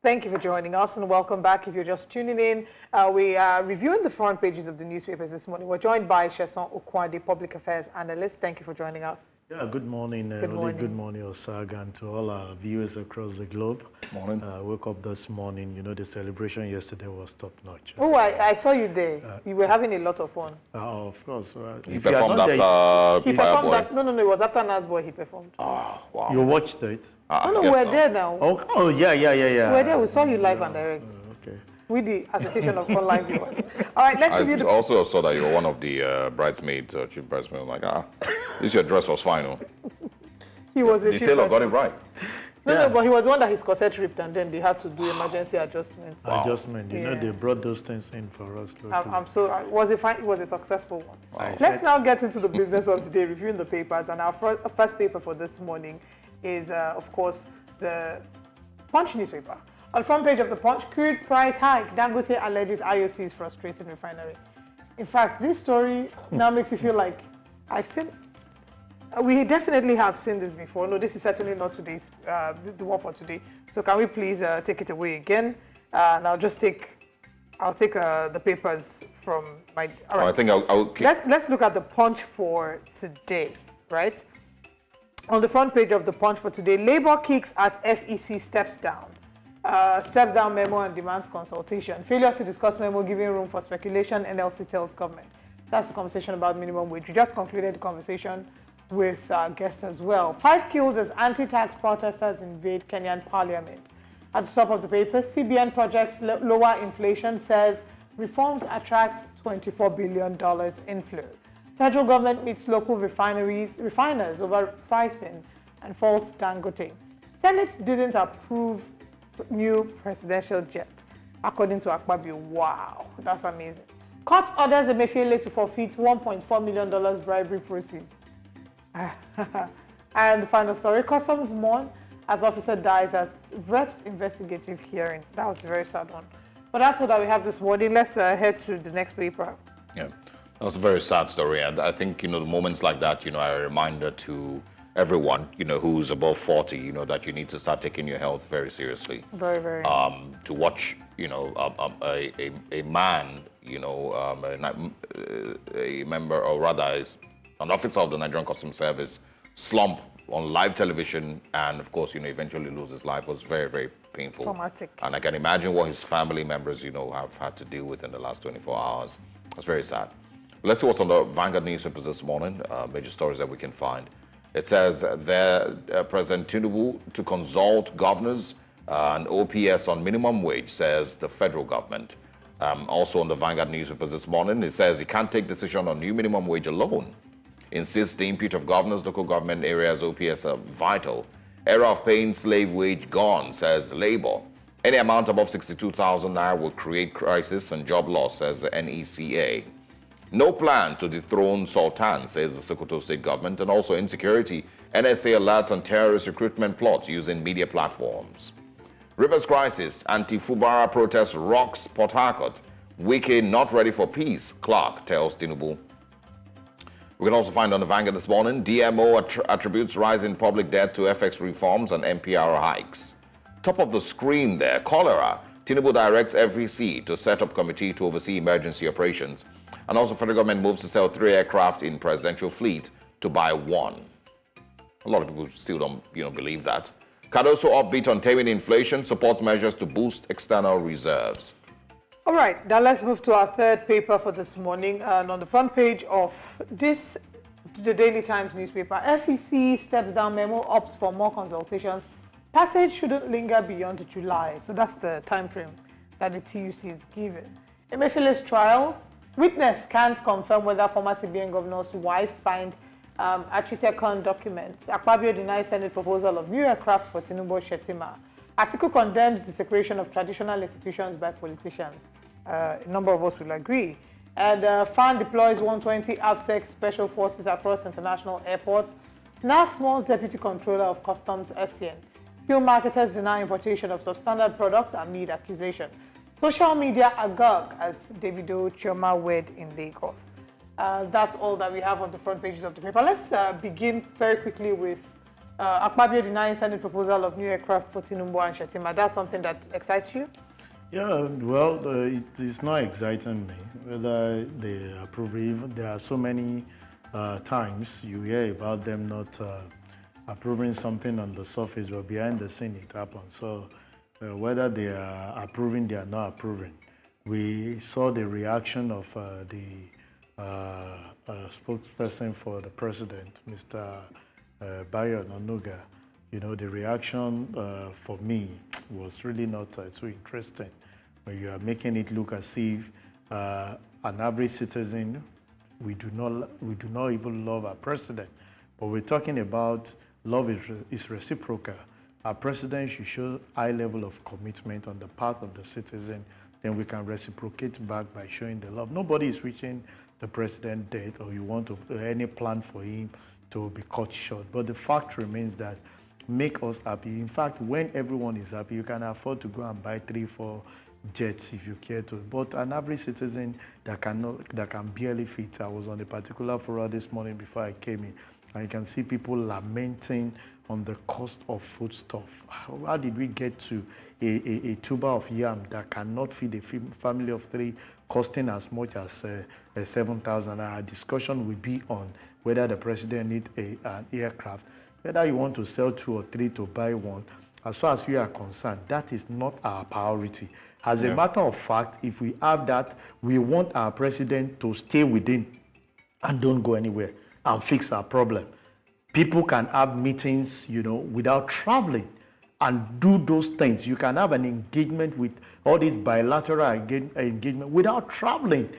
Thank you for joining us and welcome back. If you're just tuning in, we are reviewing the front pages of the newspapers this morning. We're joined by Olusesan Okunade, Public Affairs Analyst. Thank you for joining us. Yeah, good morning. Good morning. Good morning, Osaga, and to all our viewers across the globe. Morning. Woke up this morning, the celebration yesterday was top-notch. Oh, I saw you there. You were having a lot of fun. Of course. He performed after He performed Fireboy. that. No, it was after Nasboy he performed. Oh, wow. You watched it? No, we're there now. Oh, yeah. We're there. We saw you live and direct. Okay. With the Association of Online Viewers. All right, let's review I the... also saw that you were one of the bridesmaids, chief bridesmaid. I'm like, this your dress was fine. Oh. He was a The chief tailor got it bridesmaid. right. No, but he was one that his corset ripped and then they had to do emergency adjustments. Adjustment. Yeah. They brought those things in for us. I'm so was it fine? It was a successful one. Wow. Let's now get into the business of today, reviewing the papers. And our first paper for this morning is, of course, the Punch newspaper. On the front page of the Punch, crude price hike. Dangote alleges IOC is frustrating refinery. In fact, this story now makes you feel like I've seen. We definitely have seen this before. No, this is certainly not today's the one for today. So can we please take it away again? And I'll take the papers from my. All right. I think I'll Let's look at the Punch for today, right? On the front page of the Punch for today, Labour kicks as FEC steps down. Steps down memo and demands consultation. Failure to discuss memo giving room for speculation, NLC tells government. That's the conversation about minimum wage. We just concluded the conversation with our guest as well. 5 killed as anti-tax protesters invade Kenyan parliament. At the top of the paper, CBN projects lower inflation, says reforms attract $24 billion inflow. Federal government meets local refiners over pricing and faults Dangote. Senate didn't approve new presidential jet, according to Akpabio. Wow, that's amazing. Court orders Emefiele to forfeit $1.4 million bribery proceeds. And the final story, customs mourn as officer dies at rep's investigative hearing. That was a very sad one. But that's all that we have this morning. Let's head to the next paper. Yeah, that was a very sad story. And I think, the moments like that, are a reminder to everyone, who's above 40, that you need to start taking your health very seriously. Very, very. To watch, a man, a member, or rather is an officer of the Nigerian Customs Service slump on live television and, of course, eventually lose his life was very, very painful. Traumatic. And I can imagine what his family members, have had to deal with in the last 24 hours. It's very sad. Let's see what's on the Vanguard newspapers this morning, major stories that we can find. It says there, President Tinubu to consult governors and OPS on minimum wage, says the federal government. Also on the Vanguard newspapers this morning, it says he can't take decision on new minimum wage alone. Insists the input of governors, local government areas, OPS are vital. Era of paying slave wage gone, says Labour. Any amount above 62,000 naira will create crisis and job loss, says the NECA. No plan to dethrone Sultan, says the Sokoto state government, and also insecurity. NSA alerts on terrorist recruitment plots using media platforms. Rivers crisis, anti-Fubara protest rocks Port Harcourt. Wike not ready for peace, Clark tells Tinubu. We can also find on the Vanguard this morning, DMO attributes rise in public debt to FX reforms and MPR hikes. Top of the screen there, cholera. Tinubu directs FEC to set up committee to oversee emergency operations. And also federal government moves to sell 3 aircraft in presidential fleet to buy 1. A lot of people still don't, believe that. Cardoso upbeat on taming inflation, supports measures to boost external reserves. All right, now let's move to our third paper for this morning. And on the front page of the Daily Times newspaper, FEC steps down memo, opts for more consultations. Passage shouldn't linger beyond July. So that's the time frame that the TUC is given. Emefiele's trial, witness can't confirm whether former CBN governor's wife signed Architecon documents. Akpabio denies Senate proposal of new aircraft for Tinubu Shetima. Article condemns desecration of traditional institutions by politicians. A number of us will agree. And FAN deploys 120 AFSEC special forces across international airports. NASMO's deputy controller of customs, SCN. Fuel marketers deny importation of substandard products amid accusation. Social media agog as Davido Chioma wed in Lagos. That's all that we have on the front pages of the paper. Let's begin very quickly with Akpabio denying Senate proposal of new aircraft for Tinubu and Shetima. That's something that excites you? Yeah, well, it is not exciting me whether they approve it. Even there are so many times you hear about them not approving something on the surface, but behind the scene it happens. So whether they are approving, they are not approving. We saw the reaction of the spokesperson for the president, Mr. Bayo Onuga. You know, the reaction for me was really not too interesting. When you are making it look as if an average citizen, we do not even love our president, but we're talking about love is reciprocal. Our president should show high level of commitment on the part of the citizen, then we can reciprocate back by showing the love. Nobody is wishing the president dead, or you want any plan for him to be cut short. But the fact remains that make us happy. In fact, when everyone is happy, you can afford to go and buy 3-4 jets if you care to. But an average citizen that can barely fit. I was on a particular forum this morning before I came in, and you can see people lamenting on the cost of foodstuff. How did we get to a tuber of yam that cannot feed a family of 3 costing as much as 7,000? Our discussion will be on whether the president needs an aircraft, whether you want to sell 2 or 3 to buy one. As far as we are concerned, that is not our priority. As a matter of fact, if we have that, we want our president to stay within and don't go anywhere and fix our problem. People can have meetings, you know, without traveling and do those things. You can have an engagement with all these bilateral engagement without traveling.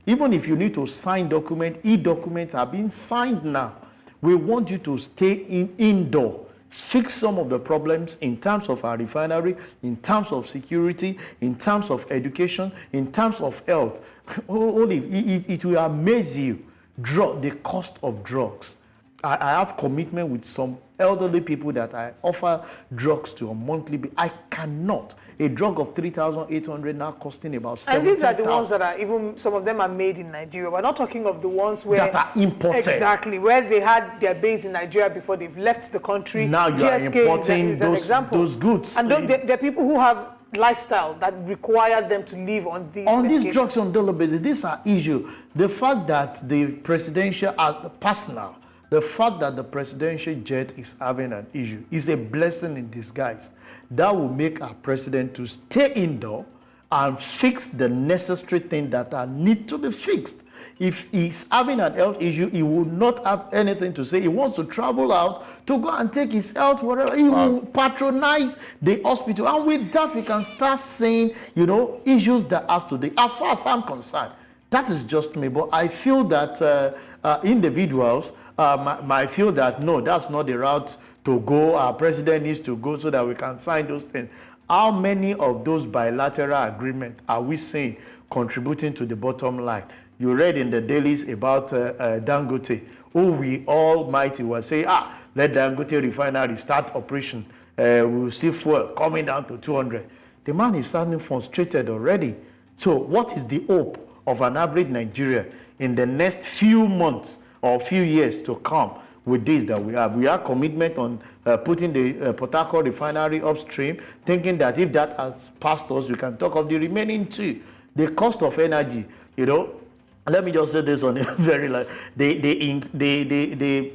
Even if you need to sign documents, e-documents are being signed now. We want you to stay indoor, fix some of the problems in terms of our refinery, in terms of security, in terms of education, in terms of health. It will amaze you, the cost of drugs. I have commitment with some elderly people that I offer drugs to on monthly basis. I cannot. A drug of 3,800 now costing about 17,000. And these are the ones that are even, some of them are made in Nigeria. We're not talking of the ones where... that are imported. Exactly, where they had their base in Nigeria before they've left the country. Now you are importing those goods. And there are people who have lifestyle that require them to live on these drugs on daily basis. These are issues. The fact that the presidential personal, the fact that the presidential jet is having an issue is a blessing in disguise. That will make our president to stay indoor and fix the necessary things that need to be fixed. If he's having an health issue, he will not have anything to say. He wants to travel out to go and take his health wherever. He will patronize the hospital. And with that, we can start seeing, you know, issues that has to do. As far as I'm concerned, that is just me. But I feel that individuals might feel that, no, that's not the route to go. Our president needs to go so that we can sign those things. How many of those bilateral agreements are we seeing contributing to the bottom line? You read in the dailies about Dangote, who we almighty will say, let Dangote refinery start operation. We'll see fuel coming down to 200. The man is sounding frustrated already. So what is the hope of an average Nigerian in the next few months or few years to come with this that we have? We have commitment on putting the Port Harcourt refinery upstream, thinking that if that has passed us, we can talk of the remaining 2. The cost of energy, you know, let me just say this on a very like they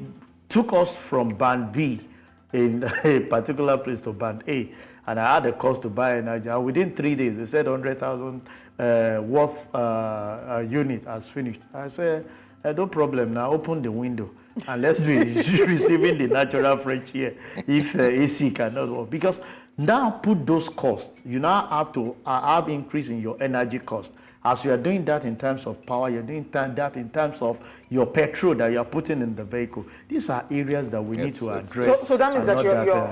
took us from band B in a particular place to band A, and I had the cost to buy energy. And within 3 days, they said 100,000 worth unit has finished. I said, no problem. Now open the window and let's be receiving the natural fresh air if AC cannot work. Because now put those costs. You now have to have increase in your energy cost. As you are doing that in terms of power, you're doing that in terms of your petrol that you're putting in the vehicle. These are areas that we need to address. So that means that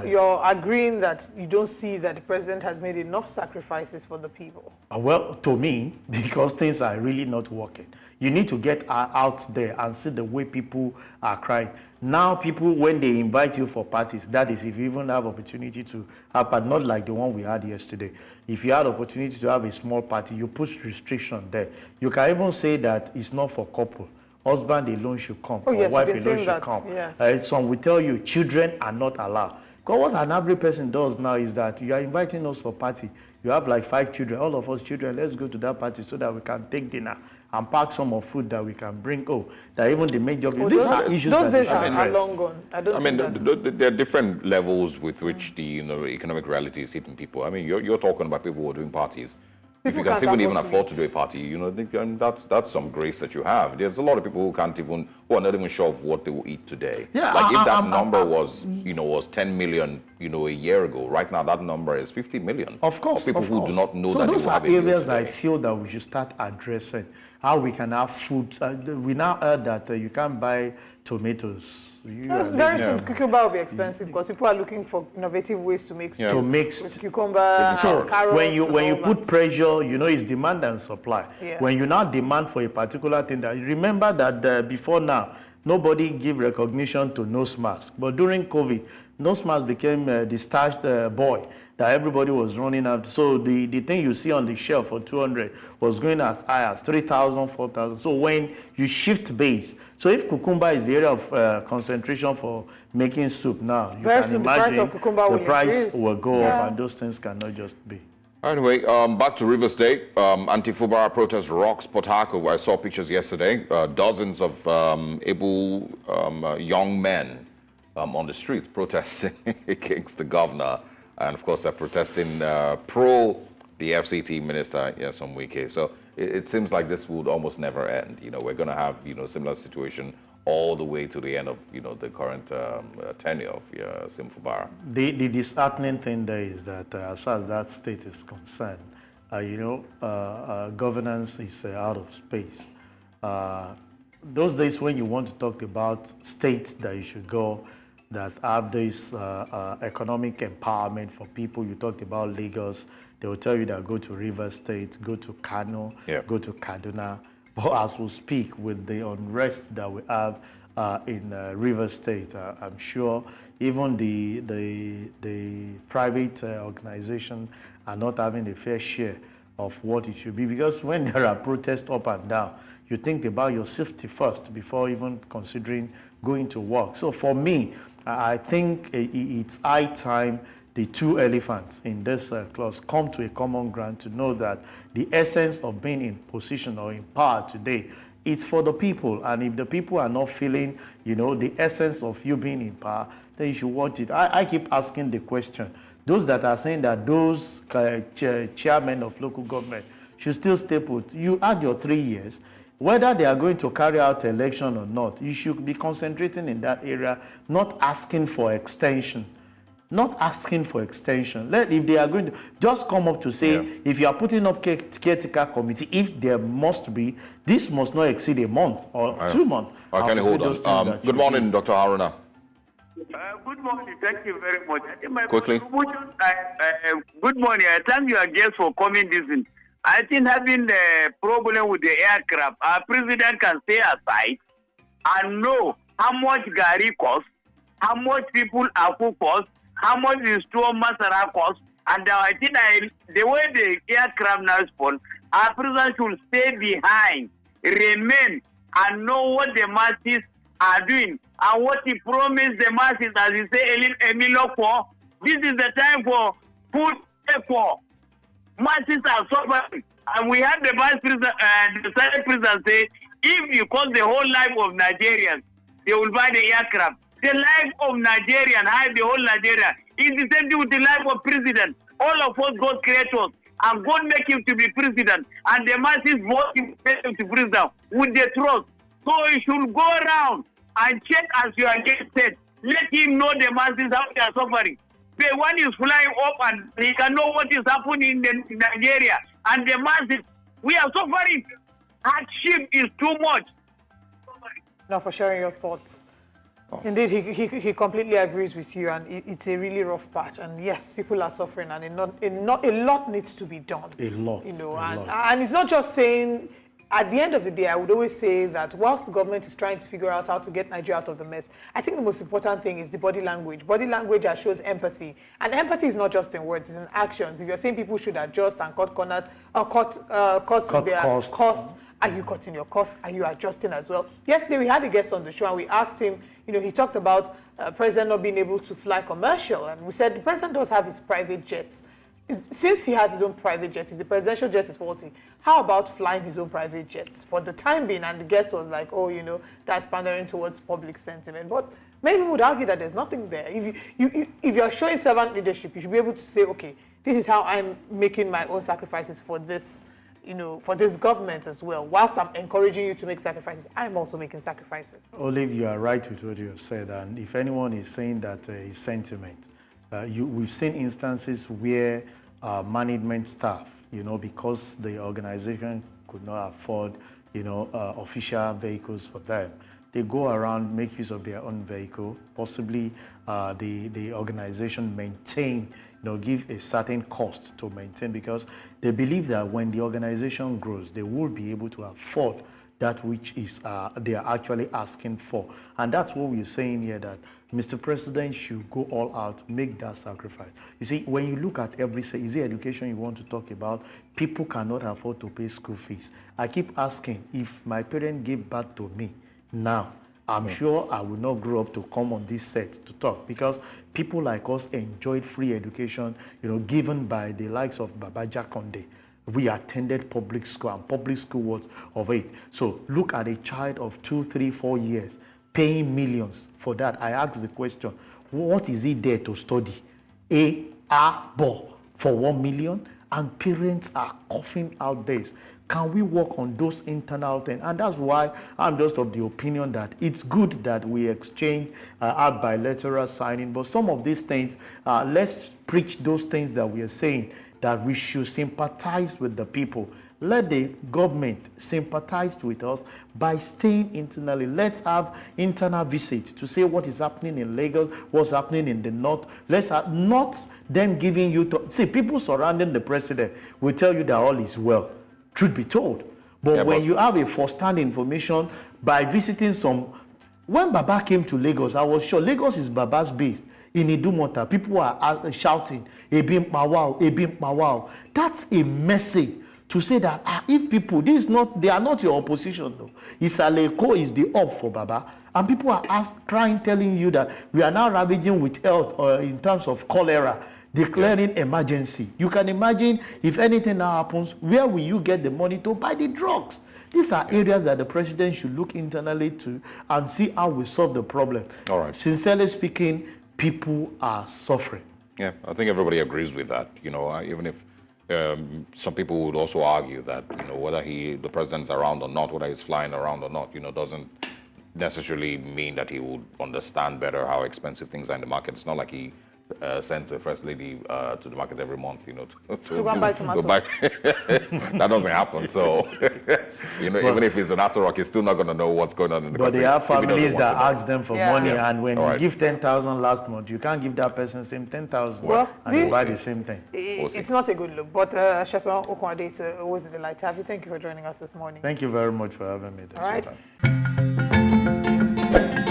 you're agreeing that you don't see that the president has made enough sacrifices for the people? Well, to me, because things are really not working. You need to get out there and see the way people are crying. Now people, when they invite you for parties, that is if you even have opportunity to have, but not like the one we had yesterday. If you had opportunity to have a small party, you put restriction there. You can even say that it's not for couple husband alone should come, Oh, or yes, wife you've been alone saying should that, come. yes. Some will tell you children are not allowed. Because what an average person does now is that you are inviting us for party. You have like 5 children, all of us children, let's go to that party so that we can take dinner and pack some of food that we can bring. Oh, that even the major people. These are issues those that days they should are address. long gone. I don't think that. There are different levels with which the economic reality is hitting people. I mean, you're talking about people who are doing parties. If you People can can't even afford to afford to eat. do a party, that's some grace that you have. There's a lot of people who are not even sure of what they will eat today. Yeah, like if that number was 10 million, a year ago, right now that number is 50 million. Of course, people of who course. do not know so that they those will are have a meal areas I today. feel that we should start addressing. How we can have food. We now heard that you can't buy tomatoes. That's very soon. Cucumber will be expensive because people are looking for innovative ways to make To mix. with cucumber, So carrots, when you and all put that. pressure, it's demand and supply. Yes. When you now demand for a particular thing, that remember that before now nobody give recognition to nose mask, but during COVID, nose mask became the star boy that everybody was running after. So the thing you see on the shelf for 200 was going as high as 3,000, 4,000. So when you shift base, so if cucumber is the area of concentration for making soup now, you Very can soon the price imagine of cucumber the will price increase. will go Yeah. up, and those things cannot just be. Anyway, back to River State. Anti-Fubara protest rocks Port Harcourt. I saw pictures yesterday. Dozens of able young men on the streets protesting against the governor. And of course, they're protesting pro the FCT minister, Nyesom Wike. So it seems like this would almost never end. We're going to have, similar situation all the way to the end of, the current tenure of Fubara. The disheartening thing there is that as far as that state is concerned, governance is out of space. Those days when you want to talk about states that you should go that have this economic empowerment for people, you talked about Lagos, they will tell you that go to River State, go to Kano, go to Kaduna. But as we speak, with the unrest that we have in River State, I'm sure even the private organization are not having a fair share of what it should be. Because when there are protests up and down, you think about your safety first before even considering going to work. So for me, I think it's high time the two elephants in this clause come to a common ground to know that the essence of being in position or in power today, it's for the people. And if the people are not feeling, the essence of you being in power, then you should watch it. I keep asking the question. Those that are saying that those chairmen of local government should still stay put, you had your 3 years. Whether they are going to carry out election or not, you should be concentrating in that area, not asking for extension. Not asking for extension. If they are going to just come up to say, if you are putting up caretaker committee, if there must be, this must not exceed a month or 2 months. Can you hold on? Good morning, Dr. Haruna. Good morning. Thank you very much. I think my Quickly. contribution, good morning. I thank you again for coming this in. I think having the problem with the aircraft, our president can stay aside and know how much Gary costs, how much people are who cost, how much the store masara costs, and I think the way the aircraft now spawn, our president should stay behind, remain, and know what the masses are doing and what he promised the masses, as he say, Emilio for. This is the time for food for. Masses are suffering, and we had the vice president and the senate president say, if you cost the whole life of Nigerians, they will buy the aircraft. The life of Nigerian, the whole Nigeria, is the same thing with the life of president. All of us God created us, and God make him to be president, and the masses vote him to president with the trust. So he should go around and check, as you are getting said. Let him know the masses how they are suffering. The one is flying up and he can know what is happening in Nigeria. And the masses, we are suffering. Hardship is too much. Now for sharing your thoughts. Indeed, he completely agrees with you, and it's a really rough patch. And yes, people are suffering, and a lot needs to be done. A lot. And it's not just saying. At the end of the day, I would always say that whilst the government is trying to figure out how to get Nigeria out of the mess, I think the most important thing is the body language. Body language that shows empathy. And empathy is not just in words, it's in actions. If you're saying people should adjust and cut corners, or cut their costs Are you cutting your costs? Are you adjusting as well? Yesterday, we had a guest on the show and we asked him, he talked about President not being able to fly commercial. And we said the President does have his private jets. Since he has his own private jet, if the presidential jet is faulty, how about flying his own private jets for the time being? And the guest was like, oh, that's pandering towards public sentiment. But many people would argue that there's nothing there. If you're showing servant leadership, you should be able to say, okay, this is how I'm making my own sacrifices for this, for this government as well. Whilst I'm encouraging you to make sacrifices, I'm also making sacrifices. Olive, you are right with what you have said. And if anyone is saying that is sentiment, we've seen instances where management staff, because the organization could not afford, official vehicles for them, they go around, make use of their own vehicle, possibly the organization maintain, give a certain cost to maintain, because they believe that when the organization grows, they will be able to afford that which is they are actually asking for. And that's what we're saying here, that Mr. President should go all out, make that sacrifice. You see, when you look at is it education you want to talk about? People cannot afford to pay school fees. I keep asking, if my parents gave birth to me now, I'm sure I will not grow up to come on this set to talk, because people like us enjoyed free education, given by the likes of Baba Jakonde. We attended public school, and public school was of it. So look at a child of 2, 3, 4 years paying millions for that. I asked the question, what is it there to study? For 1 million? And parents are coughing out this. Can we work on those internal things? And that's why I'm just of the opinion that it's good that we exchange our bilateral signing, but some of these things, let's preach those things that we are saying, that we should sympathize with the people. Let the government sympathize with us by staying internally. Let's have internal visits to say what is happening in Lagos, what's happening in the north. Let's have not them giving you see, people surrounding the president will tell you that all is well. Truth be told. But when you have a first-hand information by visiting when Baba came to Lagos, I was sure Lagos is Baba's base. In Idumota, people are shouting, Ebim Pawao, Ebim Pawao. That's a message to say that if people, they are not your opposition though. Isaleko is the up for Baba. And people are crying, telling you that we are now ravaging with health in terms of cholera, declaring emergency. You can imagine if anything now happens, where will you get the money to buy the drugs? These are areas that the president should look internally to and see how we solve the problem. All right. Sincerely speaking, people are suffering. Yeah, I think everybody agrees with that. Even if some people would also argue that, whether the president's around or not, whether he's flying around or not, doesn't necessarily mean that he would understand better how expensive things are in the market. It's not like he sends a first lady to the market every month, to go and buy tomatoes. That doesn't happen. So, even if he's an Aso Rock, he's still not going to know what's going on in the country. But they have families that ask them for money, and when you give 10,000 last month, you can't give that person same 10,000 and you buy the same thing. It's not a good look. But Olusesan Okunade, it's always a delight to have you. Thank you for joining us this morning. Thank you very much for having me. All right.